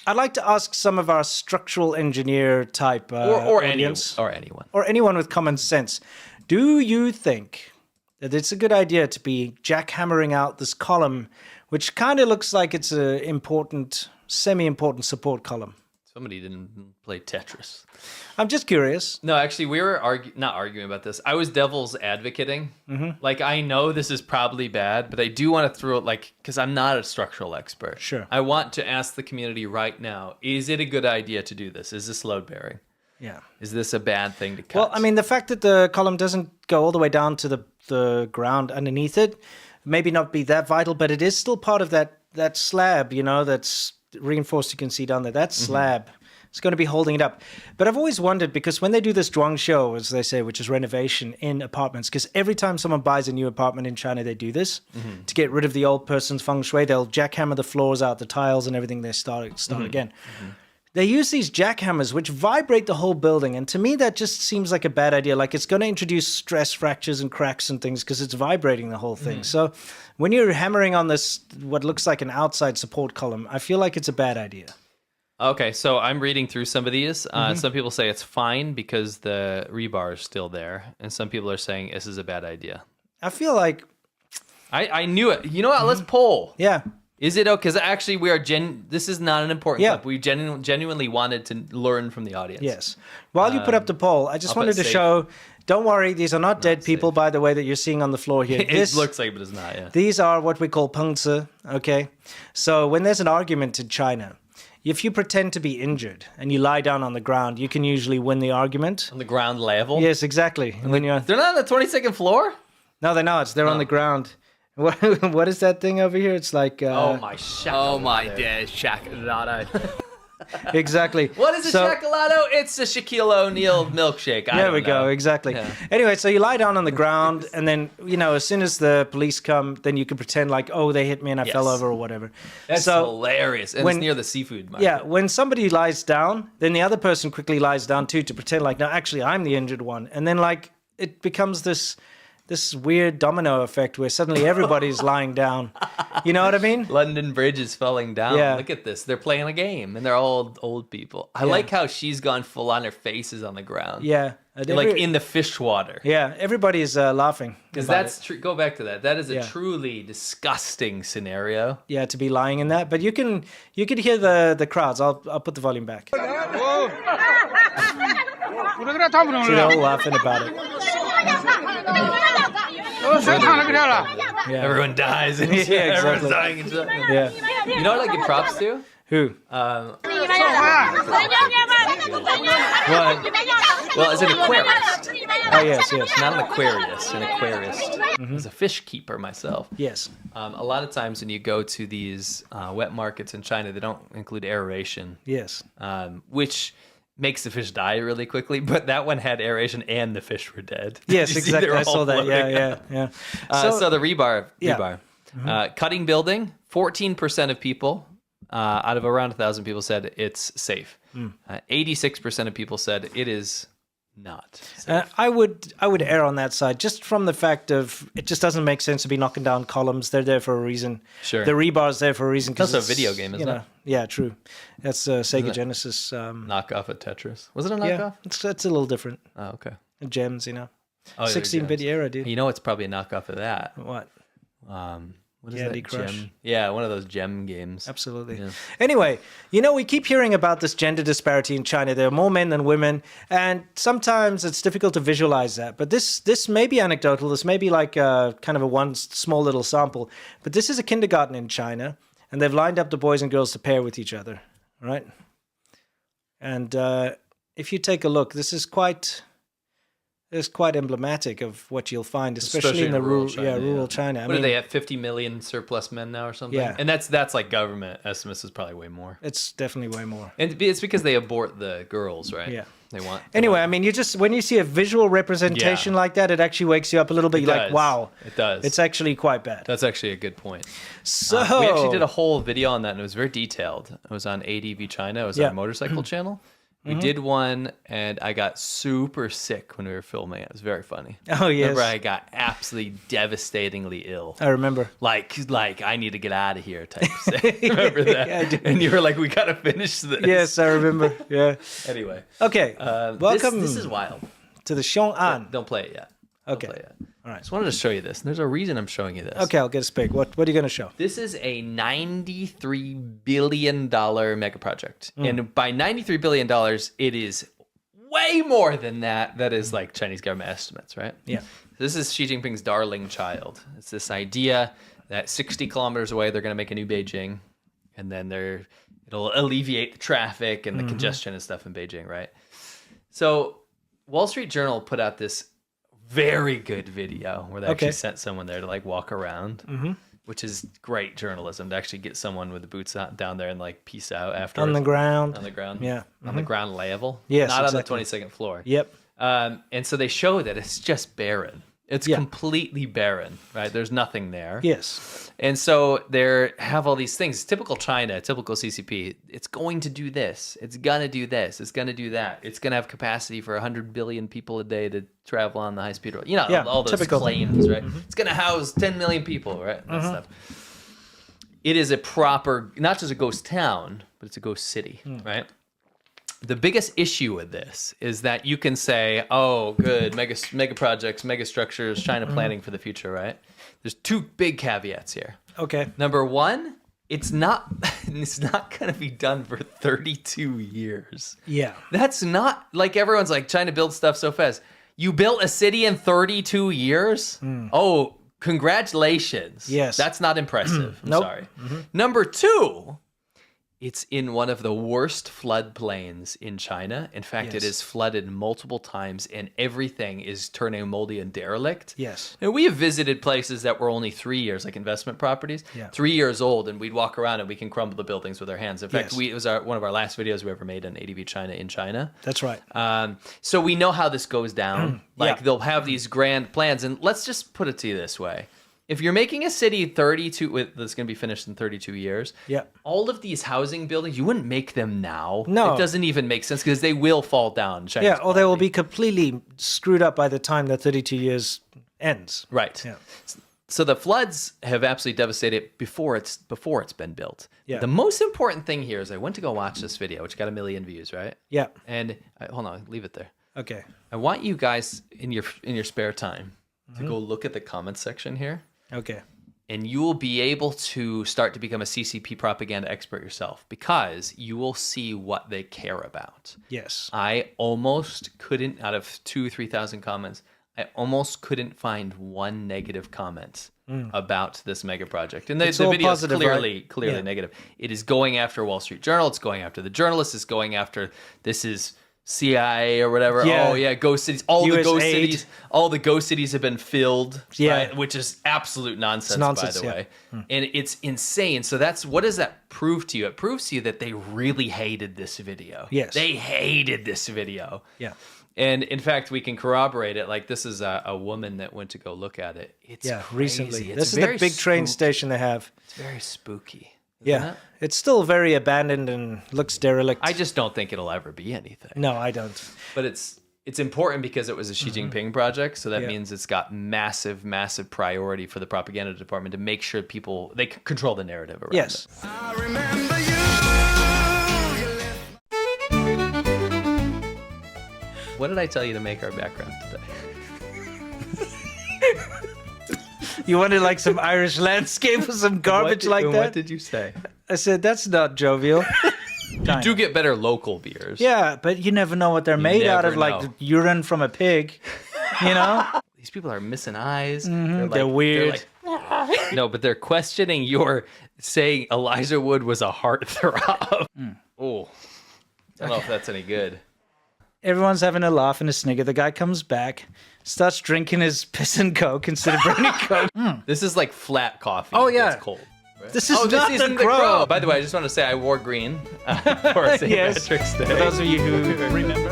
I'd like to ask some of our structural engineer type audience, or anyone with common sense. Do you think that it's a good idea to be jackhammering out this column, which kind of looks like it's a important, semi-important support column? Somebody didn't play Tetris. I'm just curious. No, actually, we were not arguing about this. I was devil's advocating. Like, I know this is probably bad, but I do want to throw it, because I'm not a structural expert. Sure. I want to ask the community right now, is it a good idea to do this? Is this load bearing? Yeah. Is this a bad thing to cut? Well, I mean, the fact that the column doesn't go all the way down to the ground underneath it, maybe not be that vital, but it is still part of that slab, that's reinforced. You can see down there, that slab. It's going to be holding it up. But I've always wondered, because when they do this zhuangshou, as they say, which is renovation in apartments, because every time someone buys a new apartment in China, they do this to get rid of the old person's feng shui. They'll jackhammer the floors out, the tiles and everything. They start again. They use these jackhammers, which vibrate the whole building. And to me, that just seems like a bad idea. Like, it's going to introduce stress fractures and cracks and things because it's vibrating the whole thing. So when you're hammering on this, what looks like an outside support column, I feel like it's a bad idea. Okay, so I'm reading through some of these. Some people say it's fine because the rebar is still there. And some people are saying this is a bad idea. I feel like... I knew it. You know what? Let's poll. Yeah. Is it okay? Because actually, this is not an important clip. We genuinely wanted to learn from the audience. Yes. While you put up the poll, I just wanted to show... Don't worry, these are not dead people, by the way, that you're seeing on the floor here. It looks like, but it's not, yeah. These are what we call pengzi, okay? So when there's an argument in China... If you pretend to be injured and you lie down on the ground, you can usually win the argument. On the ground level? Yes, exactly. And they're not on the 22nd floor? No, they're not. They're on the ground. What is that thing over here? It's like... oh, my shakalado. Oh, my dear shakalado. Exactly. What is a shakalado? It's a Shaquille O'Neal milkshake. There we go. Exactly. Yeah. Anyway, so you lie down on the ground, and then, as soon as the police come, then you can pretend like, oh, they hit me and I fell over or whatever. That's hilarious. And it's near the seafood market. Yeah, when somebody lies down, then the other person quickly lies down too to pretend like, no, actually, I'm the injured one. And then, it becomes this weird domino effect where suddenly everybody's lying down. You know what I mean? London Bridge is falling down. Yeah. Look at this. They're playing a game, and they're all old people. I like how she's gone full on. Her face is on the ground. Yeah. Like in the fish water. Yeah, everybody is laughing. Because that's true. Go back to that. That is a truly disgusting scenario. Yeah, to be lying in that. But you can hear the crowds. I'll put the volume back. So they're all laughing about it. Yeah. Everyone dies. And everyone's dying. And yeah. You know what I give props to? Who? What? Well, as an aquarist. Oh, yes. Not an aquarist, an aquarist. As a fish keeper myself. Yes. A lot of times when you go to these wet markets in China, they don't include aeration. Yes. Which makes the fish die really quickly, but that one had aeration and the fish were dead. Yes, exactly. I saw that. Yeah. So the rebar. Cutting building, 14% of people out of around 1,000 people said it's safe. 86% of people said it is not safe. I would err on that side, just from the fact of it just doesn't make sense to be knocking down columns. They're there for a reason. Sure. The rebar's there for a reason. It's also a video game, isn't it? Yeah, true. That's Sega Genesis. Knockoff of Tetris. Was it a knockoff? Yeah, it's a little different. Oh, okay. Gems, Oh, 16-bit era, dude. You know it's probably a knockoff of that. What? What is Candy that? Crush. Gem? Yeah, one of those gem games. Absolutely. Yeah. Anyway, we keep hearing about this gender disparity in China. There are more men than women, and sometimes it's difficult to visualize that. But this may be anecdotal. This may be like kind of a one small little sample. But this is a kindergarten in China, and they've lined up the boys and girls to pair with each other, right? And if you take a look, this is quite emblematic of what you'll find, especially in the rural China. What do they have? 50 million surplus men now or something? Yeah. And that's like government estimates is probably way more. It's definitely way more. And it's because they abort the girls, right? Yeah. They want. Anyway, I mean, when you see a visual representation like that, it actually wakes you up a little bit. You're like, wow. It does. It's actually quite bad. That's actually a good point. So we actually did a whole video on that, and it was very detailed. It was on ADVChina. It was our motorcycle channel. We did one, and I got super sick when we were filming it. It was very funny. Oh, yes. Remember, I got absolutely devastatingly ill. I remember. Like I need to get out of here type thing. Remember that? Yeah, I do. And you were like, we got to finish this. Yes, I remember. Yeah. Anyway. Okay. Welcome This is wild. to the Xiongan. Don't play it yet. Okay. Don't play it yet. All right. Just wanted to show you this. And there's a reason I'm showing you this. Okay, I'll get a spig. What are you going to show? This is a $93 billion mega project. And by $93 billion, it is way more than that. That is like Chinese government estimates, right? Yeah. This is Xi Jinping's darling child. It's this idea that 60 kilometers away, they're going to make a new Beijing. And then it'll alleviate the traffic and the congestion and stuff in Beijing, right? So Wall Street Journal put out this very good video where they actually sent someone there to like walk around, which is great journalism to actually get someone with the boots down there and like peace out after On the ground. on the ground, Yeah. on the ground level, Yes, not exactly. on the 22nd floor. Yep. And so they show that it's just barren. It's completely barren, right? There's nothing there. Yes. And so they have all these things. Typical China, typical CCP. It's going to do this. It's going to do this. It's going to do that. It's going to have capacity for 100 billion people a day to travel on the high-speed road. You know, all those typical. claims, right? It's going to house 10 million people, right? That stuff. It is a proper, not just a ghost town, but it's a ghost city, right? The biggest issue with this is that you can say, oh, good, mega projects, mega structures, China planning for the future, right? There's two big caveats here. Okay. Number one, it's not going to be done for 32 years. Yeah. That's not, like everyone's like, China builds stuff so fast. You built a city in 32 years? Oh, congratulations. Yes. That's not impressive. I'm Nope. sorry. Number two, it's in one of the worst floodplains in China. In fact, it Yes. is flooded multiple times and everything is turning moldy and derelict. Yes. And we have visited places that were only 3 years, like investment properties, Yeah. 3 years old, and we'd walk around and we can crumble the buildings with our hands. In fact, Yes. it was one of our last videos we ever made on ADVChina in China. That's right. So we know how this goes down. Like Yeah. they'll have these grand plans, and let's just put it to you this way: if you're making a city that's going to be finished in 32 years, Yeah. all of these housing buildings, you wouldn't make them now. No. It doesn't even make sense because they will fall down. Chinese Yeah, or they will quality. be completely screwed up by the time that 32 years ends. Right. Yeah. So the floods have absolutely devastated before it's been built. Yeah. The most important thing here is I went to go watch this video, which got 1 million views, right? Yeah. And hold on, leave it there. Okay. I want you guys in your spare time to go look at the comment section here, Okay. and you will be able to start to become a CCP propaganda expert yourself because you will see what they care about. Yes. I almost couldn't, out of 2,000 or 3,000 comments, I almost couldn't find one negative comment about this mega project. And the It's all video is positive, clearly right? Yeah. negative. It is going after Wall Street Journal. It's going after the journalists. It's going after, this is CIA or whatever. Yeah. Oh yeah, ghost cities. All the US ghost aid. cities. All the ghost cities have been filled. Yeah. Right? Which is absolute nonsense, nonsense, by the yeah. way. And it's insane. So what does that prove to you? It proves to you that they really hated this video. Yes. They hated this video. Yeah. And in fact, we can corroborate it. Like this is a woman that went to go look at it. It's Yeah. crazy. Recently. It's This is the very big train spooky. station they have. It's very spooky. Yeah. it? It's still very abandoned and looks derelict. I just don't think it'll ever be anything. No, I don't. But it's important because it was a Xi Jinping project, so that Yeah. means it's got massive priority for the propaganda department to make sure they can control the narrative around Yes. it. I remember you. What did I tell you to make our background today? You wanted like some Irish landscape or some garbage like What that? did you say? I said, that's not jovial. You do get better local beers. Yeah, but you never know what they're made out of, never like know. urine from a pig. You know? These people are missing eyes. They're weird. No, but they're questioning your saying Elijah Wood was a heartthrob. Oh, I don't know if that's any good. Everyone's having a laugh and a snigger. The guy comes back, starts drinking his piss and coke instead of bringing coke. This is like flat coffee. Oh, yeah. It's cold. Right? This is not the isn't Crow. By the way, I just want to say I wore green for St. Yes. Patrick's Day. For those of you who remember.